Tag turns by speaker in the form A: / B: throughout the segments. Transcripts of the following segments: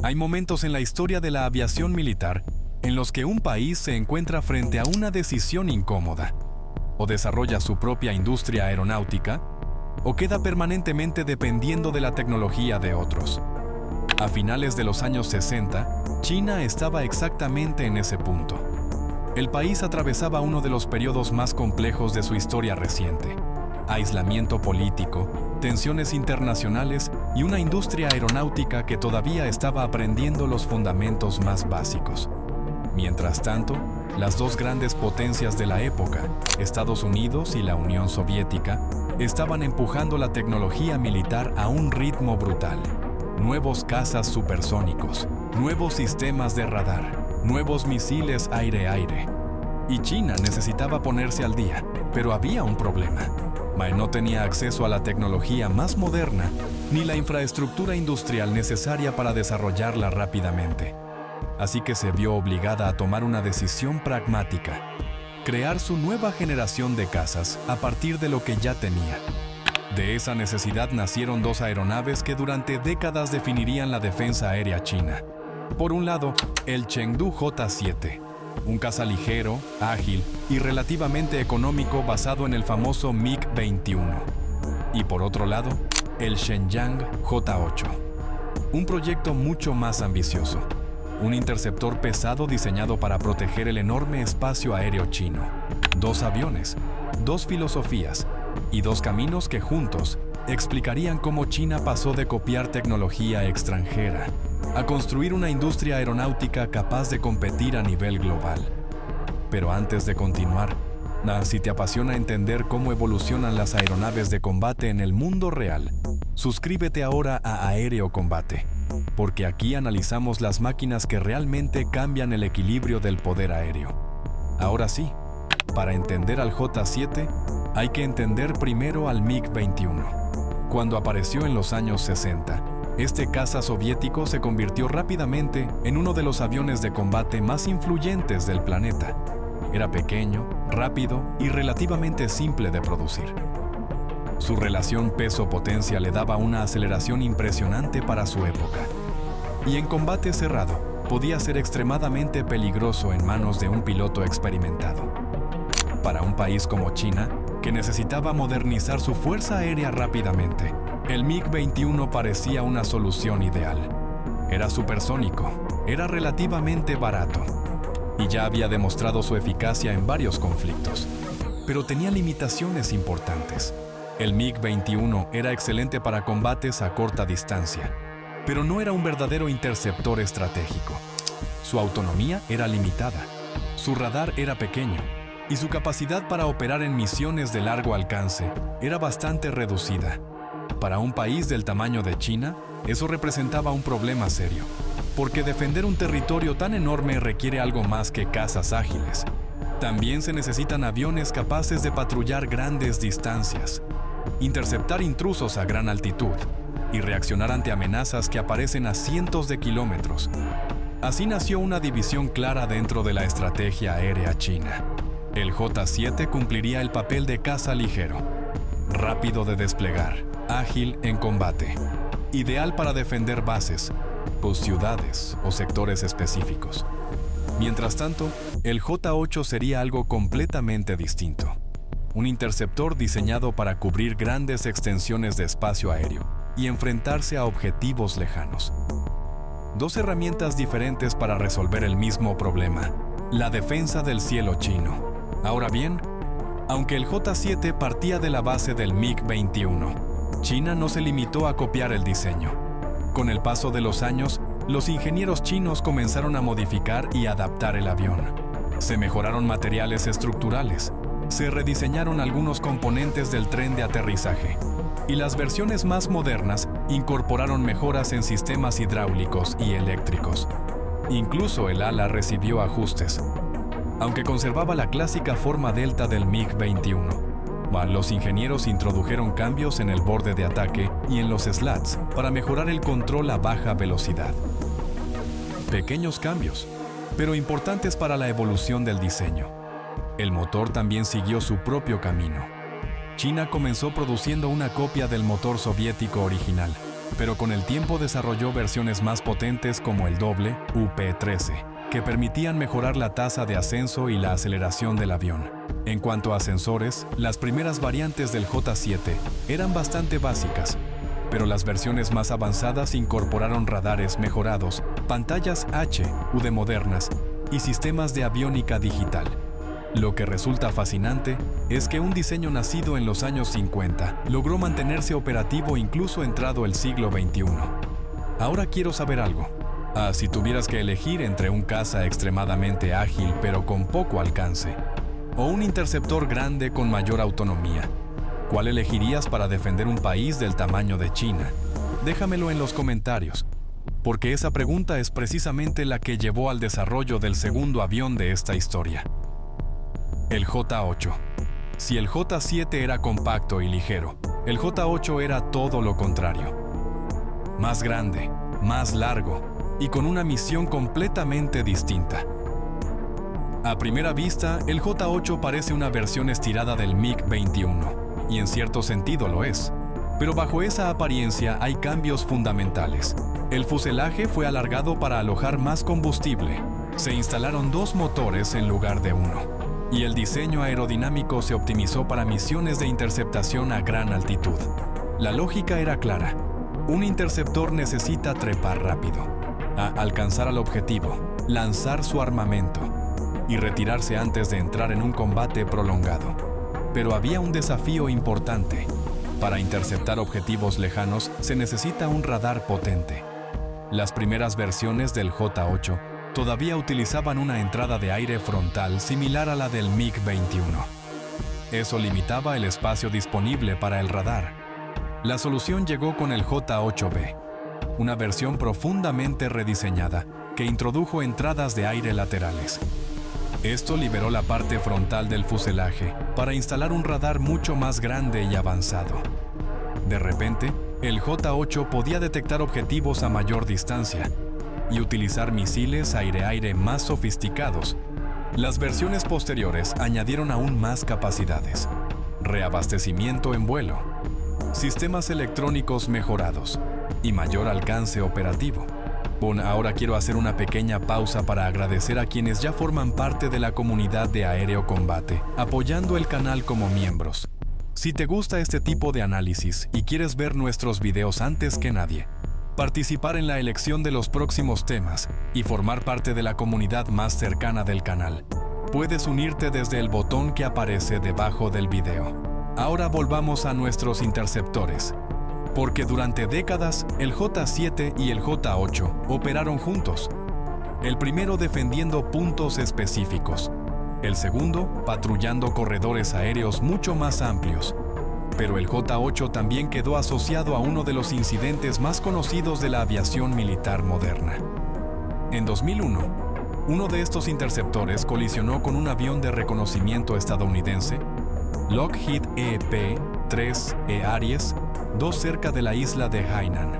A: Hay momentos en la historia de la aviación militar en los que un país se encuentra frente a una decisión incómoda. O desarrolla su propia industria aeronáutica, o queda permanentemente dependiendo de la tecnología de otros. A finales de los años 60, China estaba exactamente en ese punto. El país atravesaba uno de los periodos más complejos de su historia reciente: aislamiento político, tensiones internacionales y una industria aeronáutica que todavía estaba aprendiendo los fundamentos más básicos. Mientras tanto, las dos grandes potencias de la época, Estados Unidos y la Unión Soviética, estaban empujando la tecnología militar a un ritmo brutal. Nuevos cazas supersónicos, nuevos sistemas de radar, nuevos misiles aire-aire. Y China necesitaba ponerse al día, pero había un problema. No tenía acceso a la tecnología más moderna ni la infraestructura industrial necesaria para desarrollarla rápidamente. Así que se vio obligada a tomar una decisión pragmática: crear su nueva generación de cazas a partir de lo que ya tenía. De esa necesidad nacieron dos aeronaves que durante décadas definirían la defensa aérea china. Por un lado, el Chengdu J-7, un caza ligero, ágil y relativamente económico basado en el famoso MiG-21. Y por otro lado, el Shenyang J-8, un proyecto mucho más ambicioso, un interceptor pesado diseñado para proteger el enorme espacio aéreo chino. Dos aviones, dos filosofías y dos caminos que juntos explicarían cómo China pasó de copiar tecnología extranjera a construir una industria aeronáutica capaz de competir a nivel global. Pero antes de continuar, si te apasiona entender cómo evolucionan las aeronaves de combate en el mundo real, suscríbete ahora a Aéreo Combate, porque aquí analizamos las máquinas que realmente cambian el equilibrio del poder aéreo. Ahora sí, para entender al J-7, hay que entender primero al MiG-21. Cuando apareció en los años 60, este caza soviético se convirtió rápidamente en uno de los aviones de combate más influyentes del planeta. Era pequeño, rápido y relativamente simple de producir. Su relación peso-potencia le daba una aceleración impresionante para su época. Y en combate cerrado, podía ser extremadamente peligroso en manos de un piloto experimentado. Para un país como China, que necesitaba modernizar su fuerza aérea rápidamente, el MiG-21 parecía una solución ideal. Era supersónico, era relativamente barato y ya había demostrado su eficacia en varios conflictos. Pero tenía limitaciones importantes. El MiG-21 era excelente para combates a corta distancia, pero no era un verdadero interceptor estratégico. Su autonomía era limitada, su radar era pequeño y su capacidad para operar en misiones de largo alcance era bastante reducida. Para un país del tamaño de China, eso representaba un problema serio, porque defender un territorio tan enorme requiere algo más que cazas ágiles. También se necesitan aviones capaces de patrullar grandes distancias, interceptar intrusos a gran altitud y reaccionar ante amenazas que aparecen a cientos de kilómetros. Así nació una división clara dentro de la estrategia aérea china. El J-7 cumpliría el papel de caza ligero, rápido de desplegar, ágil en combate, ideal para defender bases, ciudades o sectores específicos. Mientras tanto, el J-8 sería algo completamente distinto. Un interceptor diseñado para cubrir grandes extensiones de espacio aéreo y enfrentarse a objetivos lejanos. Dos herramientas diferentes para resolver el mismo problema: la defensa del cielo chino. Ahora bien, aunque el J-7 partía de la base del MiG-21, China no se limitó a copiar el diseño. Con el paso de los años, los ingenieros chinos comenzaron a modificar y adaptar el avión. Se mejoraron materiales estructurales, se rediseñaron algunos componentes del tren de aterrizaje, y las versiones más modernas incorporaron mejoras en sistemas hidráulicos y eléctricos. Incluso el ala recibió ajustes. Aunque conservaba la clásica forma delta del MiG-21, los ingenieros introdujeron cambios en el borde de ataque y en los slats para mejorar el control a baja velocidad. Pequeños cambios, pero importantes para la evolución del diseño. El motor también siguió su propio camino. China comenzó produciendo una copia del motor soviético original, pero con el tiempo desarrolló versiones más potentes como el doble UP-13, que permitían mejorar la tasa de ascenso y la aceleración del avión. En cuanto a sensores, las primeras variantes del J-7 eran bastante básicas, pero las versiones más avanzadas incorporaron radares mejorados, pantallas HUD modernas y sistemas de aviónica digital. Lo que resulta fascinante es que un diseño nacido en los años 50 logró mantenerse operativo incluso entrado el siglo XXI. Ahora quiero saber algo. Si tuvieras que elegir entre un caza extremadamente ágil pero con poco alcance, o un interceptor grande con mayor autonomía, ¿cuál elegirías para defender un país del tamaño de China? Déjamelo en los comentarios, porque esa pregunta es precisamente la que llevó al desarrollo del segundo avión de esta historia. El J-8. Si el J-7 era compacto y ligero, el J-8 era todo lo contrario. Más grande, más largo y con una misión completamente distinta. A primera vista, el J-8 parece una versión estirada del MiG-21, y en cierto sentido lo es. Pero bajo esa apariencia hay cambios fundamentales. El fuselaje fue alargado para alojar más combustible. Se instalaron 2 motores en lugar de 1. Y el diseño aerodinámico se optimizó para misiones de interceptación a gran altitud. La lógica era clara. Un interceptor necesita trepar rápido, alcanzar al objetivo, lanzar su armamento y retirarse antes de entrar en un combate prolongado. Pero había un desafío importante. Para interceptar objetivos lejanos se necesita un radar potente. Las primeras versiones del J-8 todavía utilizaban una entrada de aire frontal similar a la del MiG-21. Eso limitaba el espacio disponible para el radar. La solución llegó con el J-8B, una versión profundamente rediseñada que introdujo entradas de aire laterales. Esto liberó la parte frontal del fuselaje para instalar un radar mucho más grande y avanzado. De repente, el J-8 podía detectar objetivos a mayor distancia y utilizar misiles aire-aire más sofisticados. Las versiones posteriores añadieron aún más capacidades: reabastecimiento en vuelo, sistemas electrónicos mejorados y mayor alcance operativo. Ahora quiero hacer una pequeña pausa para agradecer a quienes ya forman parte de la comunidad de Aéreo Combate, apoyando el canal como miembros. Si te gusta este tipo de análisis y quieres ver nuestros videos antes que nadie, participar en la elección de los próximos temas y formar parte de la comunidad más cercana del canal, puedes unirte desde el botón que aparece debajo del video. Ahora volvamos a nuestros interceptores, porque durante décadas el J-7 y el J-8 operaron juntos, el primero defendiendo puntos específicos, el segundo patrullando corredores aéreos mucho más amplios. Pero el J-8 también quedó asociado a uno de los incidentes más conocidos de la aviación militar moderna. En 2001, uno de estos interceptores colisionó con un avión de reconocimiento estadounidense, Lockheed EP-3E Aries, 2 cerca de la isla de Hainan.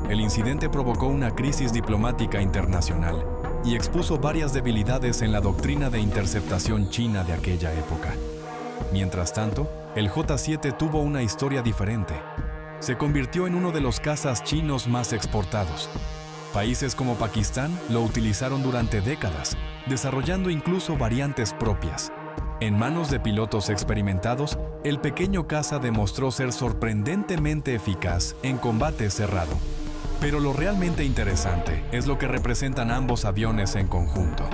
A: El incidente provocó una crisis diplomática internacional y expuso varias debilidades en la doctrina de interceptación china de aquella época. Mientras tanto, el J-7 tuvo una historia diferente. Se convirtió en uno de los cazas chinos más exportados. Países como Pakistán lo utilizaron durante décadas, desarrollando incluso variantes propias. En manos de pilotos experimentados, el pequeño caza demostró ser sorprendentemente eficaz en combate cerrado. Pero lo realmente interesante es lo que representan ambos aviones en conjunto.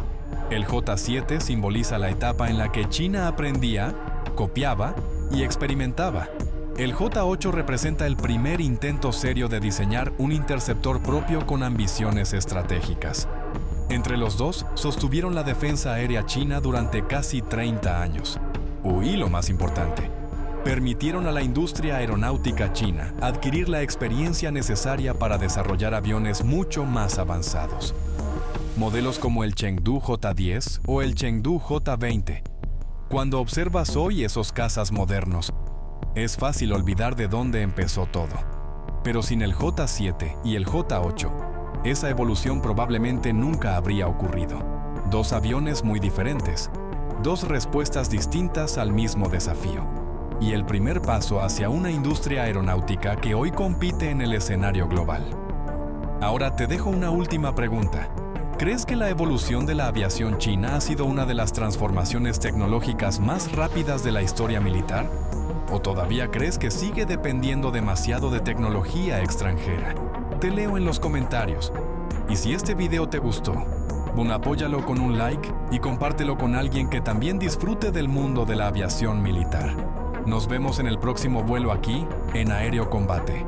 A: El J-7 simboliza la etapa en la que China aprendía, copiaba y experimentaba. El J-8 representa el primer intento serio de diseñar un interceptor propio con ambiciones estratégicas. Entre los dos, sostuvieron la defensa aérea china durante casi 30 años. Y lo más importante, permitieron a la industria aeronáutica china adquirir la experiencia necesaria para desarrollar aviones mucho más avanzados. Modelos como el Chengdu J-10 o el Chengdu J-20. Cuando observas hoy esos cazas modernos, es fácil olvidar de dónde empezó todo. Pero sin el J-7 y el J-8, esa evolución probablemente nunca habría ocurrido. 2 aviones muy diferentes, 2 respuestas distintas al mismo desafío. y el primer paso hacia una industria aeronáutica que hoy compite en el escenario global. Ahora te dejo una última pregunta. ¿Crees que la evolución de la aviación china ha sido una de las transformaciones tecnológicas más rápidas de la historia militar? ¿O todavía crees que sigue dependiendo demasiado de tecnología extranjera? Te leo en los comentarios. Y si este video te gustó, apóyalo con un like y compártelo con alguien que también disfrute del mundo de la aviación militar. Nos vemos en el próximo vuelo aquí, en Aéreo Combate.